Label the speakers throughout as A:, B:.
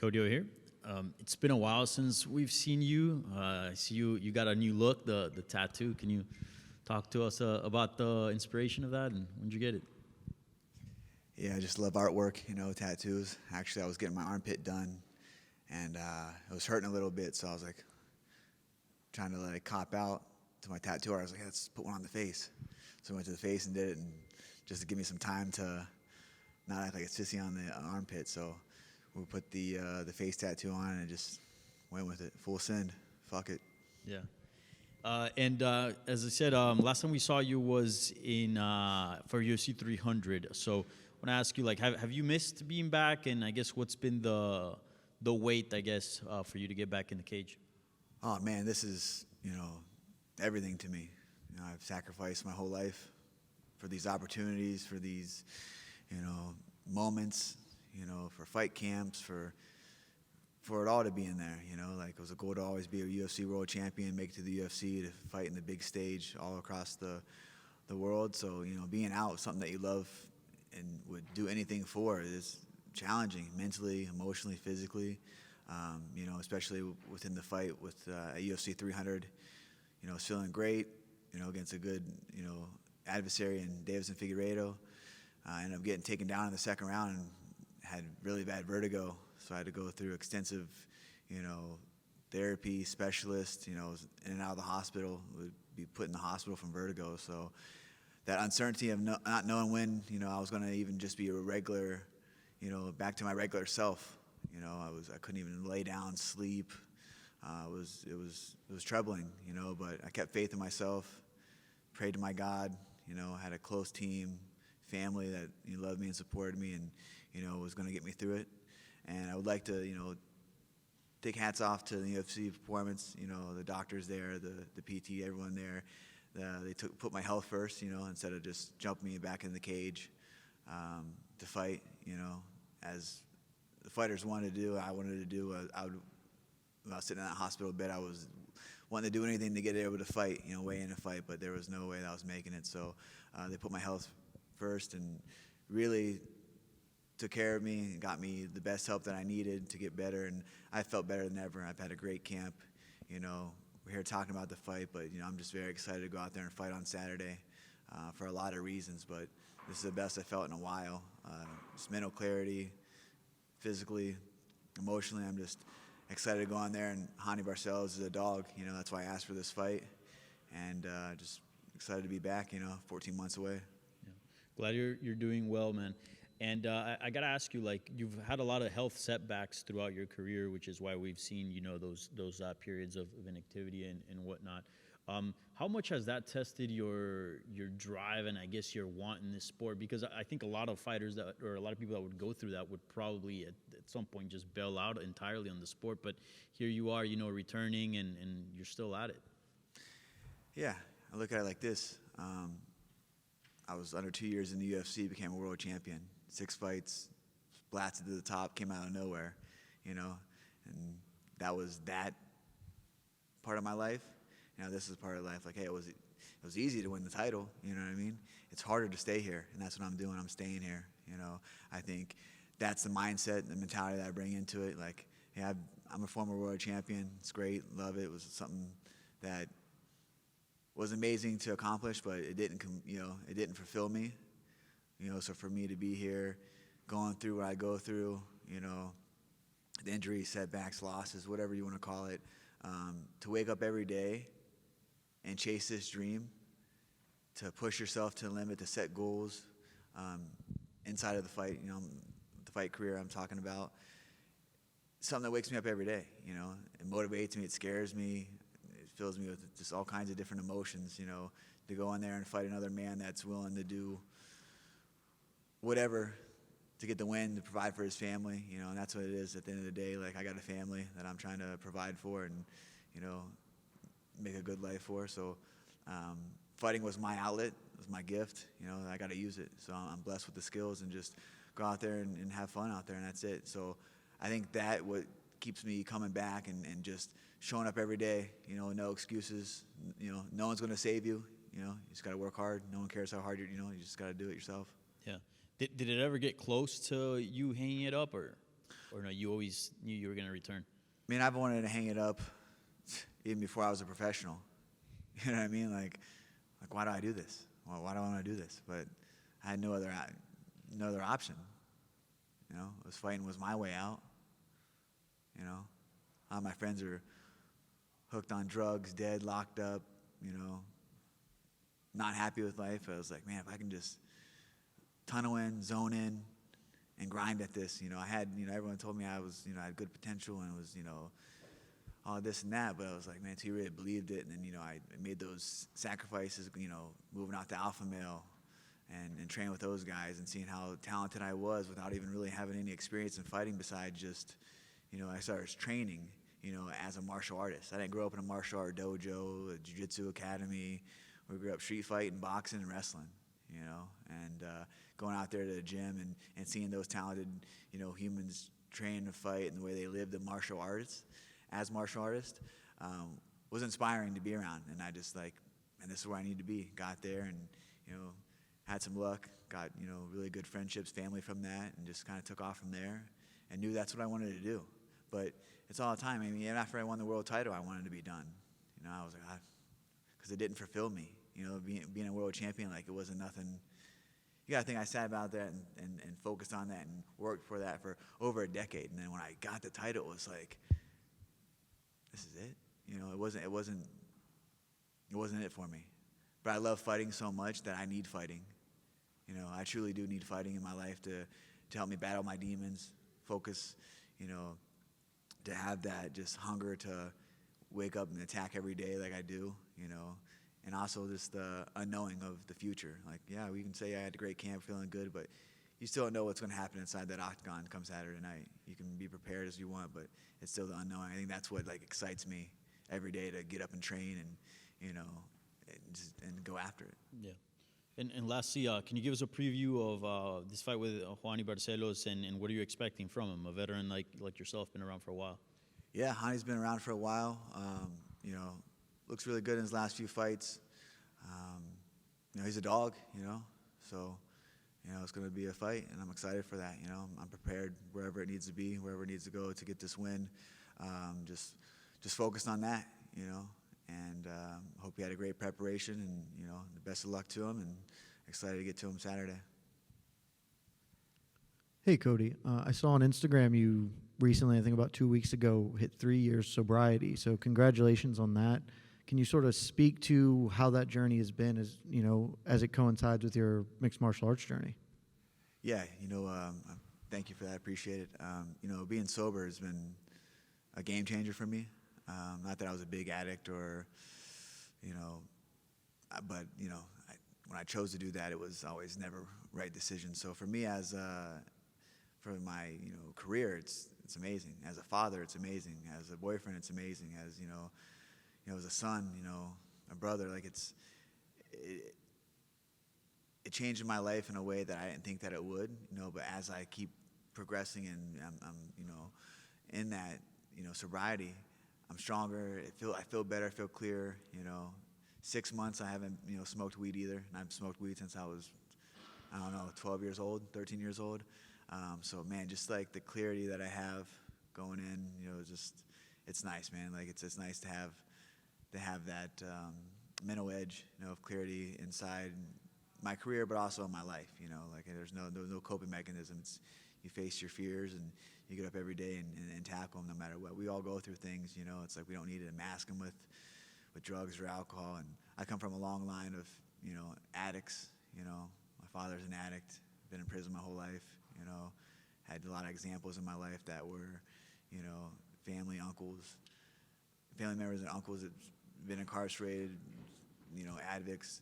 A: Cody here. It's been a while since we've seen you. I see you got a new look, the tattoo. Can you talk to us about the inspiration of that and when did you get it?
B: Yeah, I just love artwork, tattoos. Actually, I was getting my armpit done, and it was hurting a little bit, so I was like trying to let it cop out to my tattooer. I was like, hey, let's put one on the face. So I went to the face and did it, and just to give me some time to not act like a sissy on the armpit. So we put the face tattoo on and just went with it. Full send. Fuck it.
A: Yeah. As I said, last time we saw you was in for UFC 300. So I want to ask you, like, have you missed being back? And I guess what's been the wait, I guess, for you to get back in the cage?
B: Oh man, this is everything to me. I've sacrificed my whole life for these opportunities, for these moments, for fight camps, for it all to be in there, like it was a goal to always be a UFC world champion, make it to the UFC, to fight in the big stage all across the world. So, being out, something that you love and would do anything for, is challenging mentally, emotionally, physically, especially within the fight with UFC 300. I was feeling great, against a good, adversary in Davison Figueiredo. I ended up getting taken down in the second round and had really bad vertigo. So I had to go through extensive, therapy, specialist, was in and out of the hospital, would be put in the hospital from vertigo. So that uncertainty of not knowing when, I was going to even just be a regular, back to my regular self. I couldn't even lay down, sleep. It was troubling, but I kept faith in myself, prayed to my God, had a close team, family that loved me and supported me and, was going to get me through it. And I would like to, take hats off to the UFC performance, the doctors there, the PT, everyone there. They put my health first, instead of just jumping me back in the cage to fight, as the fighters wanted to do, I wanted to do. When I was sitting in that hospital bed, I was wanting to do anything to get able to fight, weigh in a fight, but there was no way that I was making it. So they put my health first and really took care of me and got me the best help that I needed to get better, and I felt better than ever. I've had a great camp. We're here talking about the fight, but I'm just very excited to go out there and fight on Saturday for a lot of reasons, but this is the best I felt in a while. Just mental clarity, physically, emotionally. I'm just excited to go on there, and Raoni Barcelos is a dog. That's why I asked for this fight, and just excited to be back, 14 months away.
A: Yeah. Glad you're doing well, man. And I got to ask you, like, you've had a lot of health setbacks throughout your career, which is why we've seen, those periods of inactivity and whatnot. How much has that tested your drive and I guess your want in this sport? Because I think a lot of fighters or a lot of people that would go through that would probably at some point just bail out entirely on the sport. But here you are, returning and you're still at it.
B: Yeah, I look at it like this. I was under 2 years in the UFC, became a world champion. 6 fights, blasted to the top, came out of nowhere, and that was that part of my life. This is part of life. Like, hey, it was easy to win the title, you know what I mean? It's harder to stay here, and that's what I'm doing. I'm staying here, I think that's the mindset, the mentality that I bring into it. Like, hey, I'm a former world champion. It's great, love it. It was something that was amazing to accomplish, but it didn't fulfill me. So for me to be here, going through what I go through, the injuries, setbacks, losses, whatever you want to call it, to wake up every day and chase this dream, to push yourself to the limit, to set goals inside of the fight, the fight career I'm talking about, something that wakes me up every day, it motivates me, it scares me, it fills me with just all kinds of different emotions, to go in there and fight another man that's willing to do whatever to get the win, to provide for his family, and that's what it is at the end of the day. Like, I got a family that I'm trying to provide for and, make a good life for. So fighting was my outlet, was my gift, I got to use it. So I'm blessed with the skills and just go out there and have fun out there, and that's it. So I think that what keeps me coming back and just showing up every day, no excuses, no one's going to save you, you just got to work hard. No one cares how hard you just got to do it yourself.
A: Yeah. Did it ever get close to you hanging it up, or? Or no, you always knew you were going to return?
B: I mean, I've wanted to hang it up even before I was a professional. You know what I mean? Like why do I do this? Why do I want to do this? But I had no other option. You know, fighting was my way out. You know, all my friends are hooked on drugs, dead, locked up, you know, not happy with life. I was like, man, if I can just tunnel in, zone in, and grind at this, you know, I had, you know, everyone told me I was, you know, I had good potential and was, you know, all this and that, but I was like, man, he really believed it, and then, you know, I made those sacrifices, you know, moving out to alpha male and training with those guys and seeing how talented I was without even really having any experience in fighting besides just, you know, I started training, you know, as a martial artist. I didn't grow up in a martial art dojo, a jiu-jitsu academy. We grew up street fighting, boxing, and wrestling, you know, and going out there to the gym and seeing those talented, you know, humans train to fight and the way they live the martial arts as martial artists was inspiring to be around. And I just like, and this is where I need to be. Got there and, you know, had some luck, got, you know, really good friendships, family from that, and just kind of took off from there and knew that's what I wanted to do. But it's all the time. I mean, even after I won the world title, I wanted to be done. You know, I was like, because it didn't fulfill me. You know, being a world champion, like it wasn't nothing. You gotta think I sat about that and focused on that and worked for that for over a decade. And then when I got the title, it was like, this is it. You know, it wasn't it for me. But I love fighting so much that I need fighting. You know, I truly do need fighting in my life to help me battle my demons, focus, you know, to have that just hunger to wake up and attack every day like I do, you know, and also just the unknowing of the future. Like, yeah, we can say I had a great camp, feeling good, but you still don't know what's going to happen inside that octagon come Saturday night. You can be prepared as you want, but it's still the unknown. I think that's what like excites me every day, to get up and train and, you know, and go after it.
A: Yeah. And lastly, can you give us a preview of this fight with Raoni Barcelos and what are you expecting from him? A veteran like yourself, been around for a while.
B: Yeah, Raoni's been around for a while. You know, looks really good in his last few fights. You know, he's a dog, you know, so, you know, it's going to be a fight, and I'm excited for that. You know, I'm prepared wherever it needs to be, wherever it needs to go to get this win. Just focused on that, you know, and hope he had a great preparation, and, you know, the best of luck to him, and excited to get to him Saturday.
C: Hey, Cody. I saw on Instagram you recently, I think about 2 weeks ago, hit 3 years sobriety. So congratulations on that. Can you sort of speak to how that journey has been, as you know, as it coincides with your mixed martial arts journey?
B: Yeah, you know, thank you for that. Appreciate it. You know, being sober has been a game changer for me. Not that I was a big addict or, you know, but, you know, when I chose to do that, it was always never right decision. So for me, for my, you know, career, it's amazing. As a father, it's amazing. As a boyfriend, it's amazing. As, you know, as a son, you know, a brother, like it changed my life in a way that I didn't think that it would, you know, but as I keep progressing and I'm you know, in that, you know, sobriety, I'm stronger. I feel better. I feel clear, you know. 6 months I haven't, you know, smoked weed either, and I've smoked weed since I was, I don't know, 12 years old, 13 years old. So man, just like the clarity that I have going in, you know, just, it's nice, man. Like it's nice to have that mental edge, you know, of clarity inside my career, but also in my life, you know. Like there's no coping mechanism. It's, you face your fears and you get up every day and tackle them no matter what. We all go through things, you know. It's like we don't need to mask them with drugs or alcohol. And I come from a long line of, you know, addicts. You know, my father's an addict, been in prison my whole life, you know. Had a lot of examples in my life that were, you know, family members and uncles that been incarcerated, you know, addicts.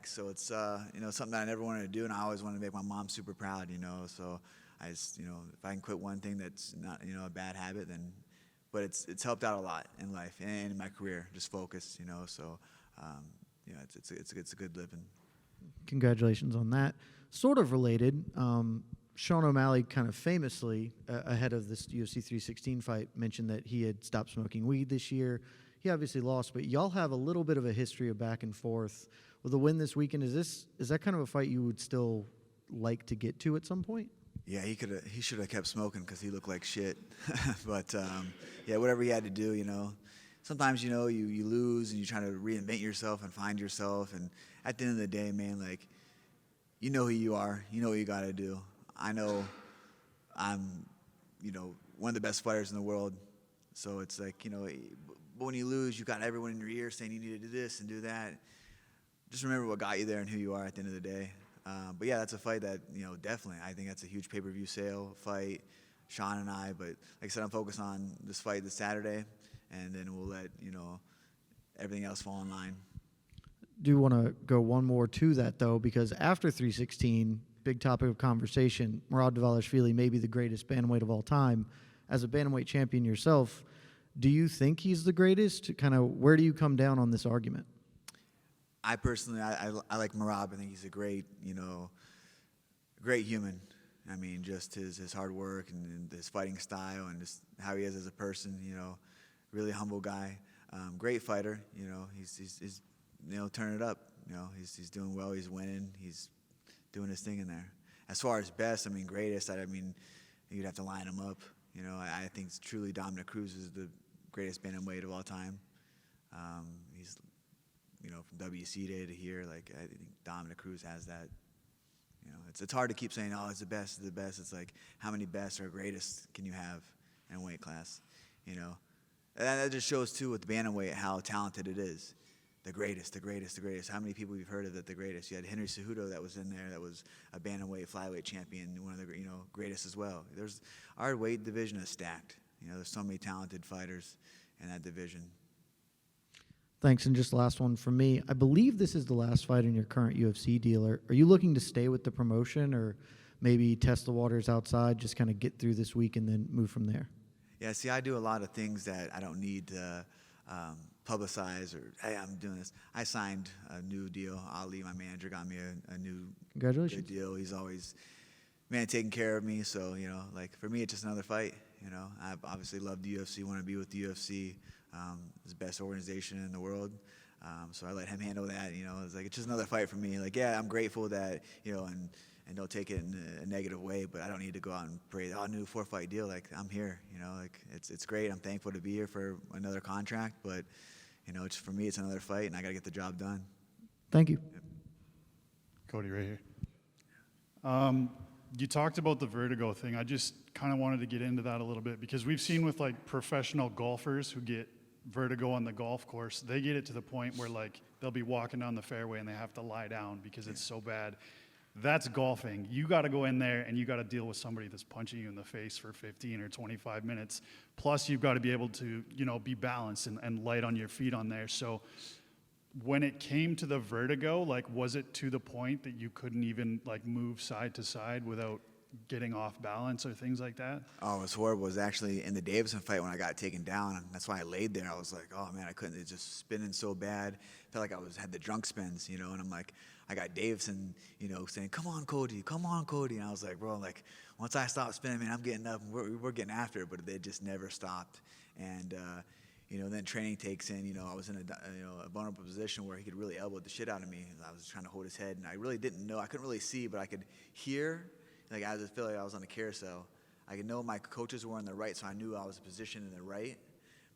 B: So it's, you know, something that I never wanted to do, and I always wanted to make my mom super proud, you know. So I just, you know, if I can quit one thing that's not, you know, a bad habit, then, but it's helped out a lot in life and in my career, just focus, you know. So, you know, it's a good living.
C: Congratulations on that. Sort of related, Sean O'Malley kind of famously, ahead of this UFC 316 fight, mentioned that he had stopped smoking weed this year. He obviously lost, but y'all have a little bit of a history of back and forth. With the win this weekend, is that kind of a fight you would still like to get to at some point?
B: Yeah, he should have kept smoking because he looked like shit. But yeah, whatever he had to do, Sometimes you lose and you try to reinvent yourself and find yourself. And at the end of the day, man, like you know who you are. You know what you got to do. I know I'm, one of the best fighters in the world. So it's like, but when you lose, you got everyone in your ear saying you need to do this and do that. Just remember what got you there and who you are at the end of the day. But yeah, that's a fight that, definitely, I think that's a huge pay-per-view sale fight, Sean and I. But like I said, I'm focused on this fight this Saturday, and then we'll let, everything else fall in line.
C: Do want to go one more to that, though, because after 316, big topic of conversation, Merab Dvalishvili may be the greatest bantamweight of all time. As a bantamweight champion yourself, do you think he's the greatest? Kind of, where do you come down on this argument?
B: I personally, I like Merab. I think he's a great, great human. I mean, just his hard work and his fighting style and just how he is as a person, really humble guy. Great fighter, he's turning it up. He's doing well, he's winning, he's doing his thing in there. As far as best, greatest, you'd have to line him up. I think it's truly Dominic Cruz is the greatest bantamweight of all time. He's, from WC day to here, like I think Dominic Cruz has that. It's hard to keep saying, oh, it's the best, it's the best. It's like, how many best or greatest can you have in a weight class? And that just shows too with the bantamweight how talented it is. The greatest, the greatest, the greatest. How many people you've heard of that the greatest? You had Henry Cejudo that was in there, that was a bantamweight, flyweight champion, one of the greatest as well. Our weight division is stacked. There's so many talented fighters in that division.
C: Thanks, and just last one from me. I believe this is the last fight in your current UFC deal. Are you looking to stay with the promotion or maybe test the waters outside, just kind of get through this week and then move from there?
B: Yeah, see, I do a lot of things that I don't need to publicize or, hey, I'm doing this. I signed a new deal. Ali, my manager, got me a new
C: Congratulations.
B: good deal. He's always, taking care of me. So, like for me, it's just another fight. I obviously love the UFC, want to be with the UFC. It's the best organization in the world. So I let him handle that. It's just another fight for me. Like, yeah, I'm grateful that, and don't take it in a negative way, but I don't need to go out and praise, new 4-fight deal. Like, I'm here, it's great. I'm thankful to be here for another contract, but, it's for me, it's another fight, and I got to get the job done.
C: Thank you.
B: Yep.
D: Cody, right here. You talked about the Vertigo thing. I just kind of wanted to get into that a little bit because we've seen with like professional golfers who get vertigo on the golf course, they get it to the point where like they'll be walking down the fairway and they have to lie down because it's so bad. That's golfing. You got to go in there and you got to deal with somebody that's punching you in the face for 15 or 25 minutes. Plus, you've got to be able to, be balanced and light on your feet on there. So when it came to the vertigo, like, was it to the point that you couldn't even like move side to side without getting off balance or things like that?
B: Oh, it was horrible. It was actually in the Davison fight when I got taken down. And that's why I laid there. I was like, oh man, I couldn't. It's just spinning so bad. Felt like I had the drunk spins, and I'm like, I got Davison, saying, come on, Cody. And I was like, bro, like, once I stop spinning, man, I'm getting up. We're getting after it, but they just never stopped. And, then training takes in, I was in a vulnerable position where he could really elbow the shit out of me. I was trying to hold his head, and I really didn't know. I couldn't really see, but I could hear. Like, I just feel like I was on a carousel. I could know my coaches were on the right, so I knew I was positioned in the right.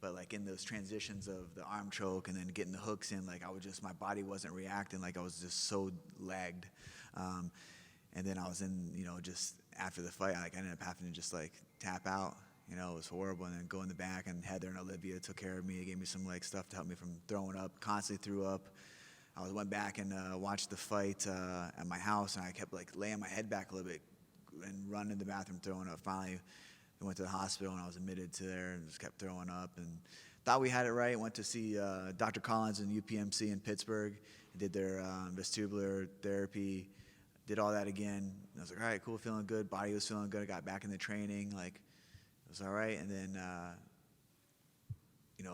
B: But, like, in those transitions of the arm choke and then getting the hooks in, like, my body wasn't reacting. Like, I was just so lagged. And then I was in, just after the fight, I ended up having to just, like, tap out. It was horrible. And then go in the back, and Heather and Olivia took care of me. They gave me some, like, stuff to help me from throwing up. Constantly threw up. I went back and watched the fight at my house, and I kept, like, laying my head back a little bit and running to the bathroom throwing up. Finally, I went to the hospital, and I was admitted to there and just kept throwing up. And thought we had it right. Went to see Dr. Collins in UPMC in Pittsburgh. Did their vestibular therapy. Did all that again. I was like, all right, cool, feeling good. Body was feeling good. I got back in the training. Like, it was all right. And then,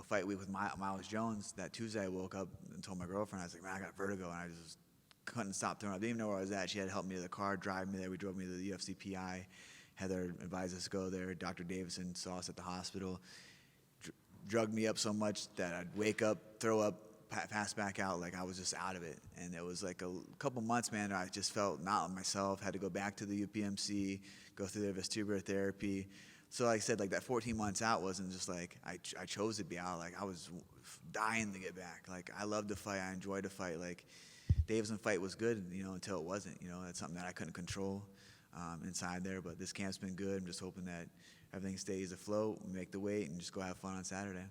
B: fight week with Miles Jones, that Tuesday I woke up and told my girlfriend, I was like, man, I got vertigo. And I just couldn't stop throwing up. Didn't even know where I was at. She had helped me to the car, drive me there. We drove me to the UFC PI. Heather advised us to go there. Dr. Davison saw us at the hospital. Drugged me up so much that I'd wake up, throw up, pass back out, like I was just out of it. And it was like a couple months, man, I just felt not myself, had to go back to the UPMC, go through the vestibular therapy. So like I said, like that 14 months out wasn't just like I chose to be out. Like I was dying to get back. Like I loved to fight. I enjoyed to fight. Like Davison fight was good, until it wasn't. That's something that I couldn't control inside there. But this camp's been good. I'm just hoping that everything stays afloat, we make the weight, and just go have fun on Saturday.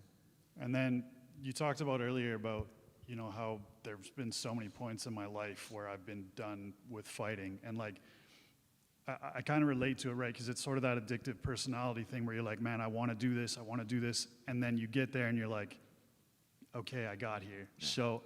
D: And then you talked about earlier about, how there's been so many points in my life where I've been done with fighting. And like, I kind of relate to it, right? Because it's sort of that addictive personality thing where you're like, man, I want to do this. And then you get there and you're like, okay, I got here. Yeah. So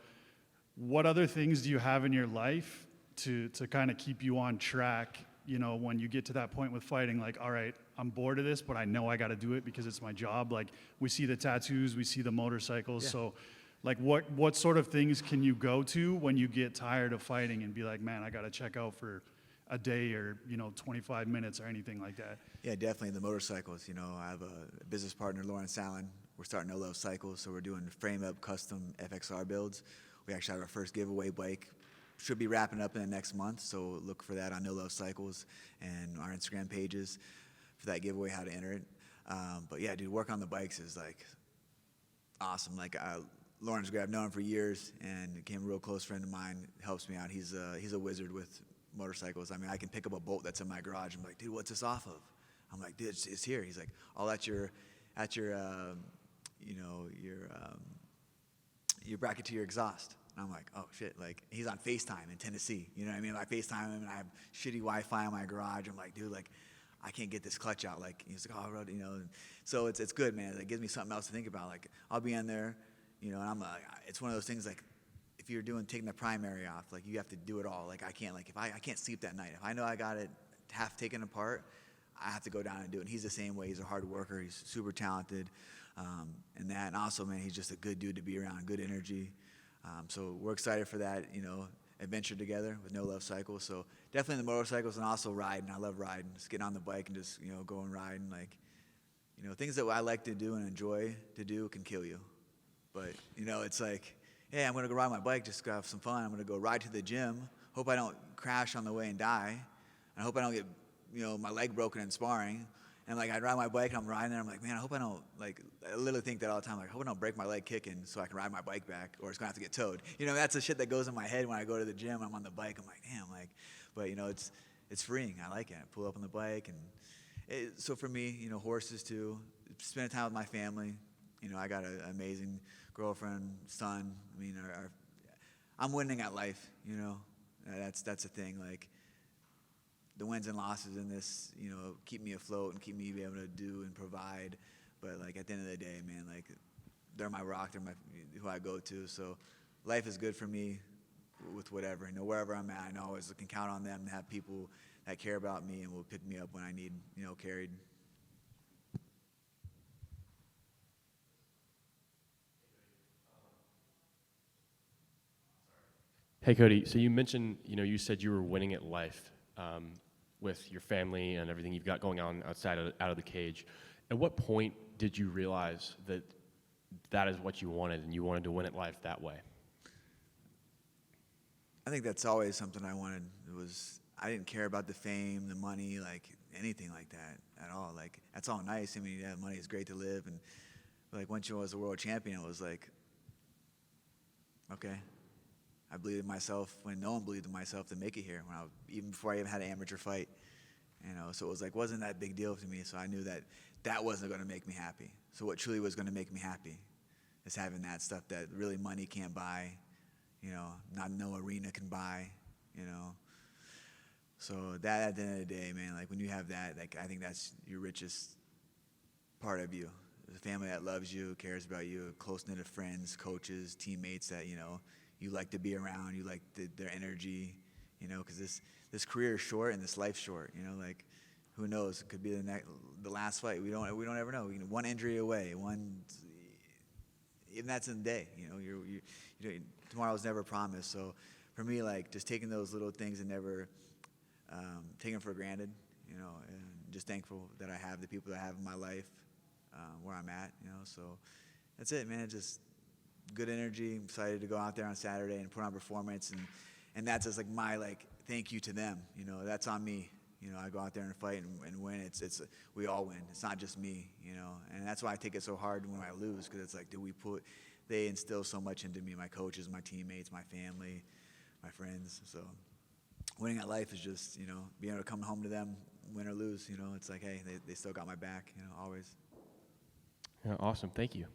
D: what other things do you have in your life to kind of keep you on track, when you get to that point with fighting, like, all right, I'm bored of this, but I know I got to do it because it's my job. Like we see the tattoos, we see the motorcycles. Yeah. So like what sort of things can you go to when you get tired of fighting and be like, man, I got to check out for a day or 25 minutes or anything like that?
B: Yeah, definitely the motorcycles. I have a business partner, Lauren Sallin. We're starting No Love Cycles, so we're doing frame up custom FXR builds. We actually have our first giveaway bike. Should be wrapping up in the next month, so look for that on No Love Cycles and our Instagram pages for that giveaway, how to enter it. But yeah, dude, work on the bikes is like awesome. Like Lauren's great. I've known him for years and became a real close friend of mine. Helps me out. He's a wizard with motorcycles. I mean, I can pick up a bolt that's in my garage. I'm like, dude, what's this off of? I'm like, dude, it's here. He's like, all at your bracket to your exhaust. And I'm like, oh shit, like he's on FaceTime in Tennessee. You know what I mean? I FaceTime him and I have shitty Wi-Fi in my garage. I'm like, dude, like I can't get this clutch out. Like he's like, oh, and so it's good, man. It gives me something else to think about. Like I'll be in there, and I'm like, it's one of those things like if you're taking the primary off, like you have to do it all. Like I can't, like if I can't sleep that night. If I know I got it half taken apart, I have to go down and do it. And he's the same way. He's a hard worker. He's super talented, and also, man, he's just a good dude to be around. Good energy. So we're excited for that, adventure together with No Love Cycles. So definitely the motorcycles and also riding. I love riding. Just getting on the bike and just, go and riding. Like, things that I like to do and enjoy to do can kill you. But, it's like, hey, I'm going to go ride my bike, just go have some fun. I'm going to go ride to the gym. Hope I don't crash on the way and die. And I hope I don't get, my leg broken in sparring. And like I'd ride my bike and I'm riding there. I'm like, man, I hope I don't I literally think that all the time. Like, I hope I don't break my leg kicking so I can ride my bike back, or it's gonna have to get towed. That's the shit that goes in my head when I go to the gym. I'm on the bike. I'm like, damn, but it's freeing. I like it. I pull up on the bike, and so for me, horses too. Spending time with my family. I got an amazing girlfriend, son. I mean, I'm winning at life. That's the thing. Like. The wins and losses in this, keep me afloat and keep me able to do and provide. But like at the end of the day, man, like they're my rock, they're who I go to. So life is good for me with whatever. Wherever I'm at, I know I always can count on them and have people that care about me and will pick me up when I need, carried.
E: Hey, Cody, so you mentioned, you said you were winning at life. With your family and everything you've got going on out of the cage. At what point did you realize that is what you wanted and you wanted to win at life that way?
B: I think that's always something I wanted. I didn't care about the fame, the money, like anything like that at all. Like that's all nice. I mean, yeah, money is great to live, and like once you was a world champion, it was like, okay. I believed in myself when no one believed in myself to make it here. Even before I even had an amateur fight, So it was like wasn't that big deal to me. So I knew that wasn't going to make me happy. So what truly was going to make me happy is having that stuff that really money can't buy, no arena can buy, So that at the end of the day, man, like when you have that, like I think that's your richest part of you. The family that loves you, cares about you, close knit of friends, coaches, teammates that you like to be around, you like their energy, because this career is short and this life's short, like who knows? It could be the last fight. We don't ever know. One injury away, even that's in the day. Tomorrow's never promised. So for me, like just taking those little things and never taking them for granted, and just thankful that I have the people that I have in my life, where I'm at, So that's it, man. Just good energy. I'm excited to go out there on Saturday and put on performance, and that's just like my like thank you to them. You know, that's on me. You know, I go out there and fight and win. It's we all win. It's not just me. You know, and that's why I take it so hard when I lose, because it's like, they instill so much into me, my coaches, my teammates, my family, my friends. So winning at life is just, you know, being able to come home to them, win or lose. You know, it's like, hey, they still got my back. You know, always.
E: Yeah, awesome. Thank you.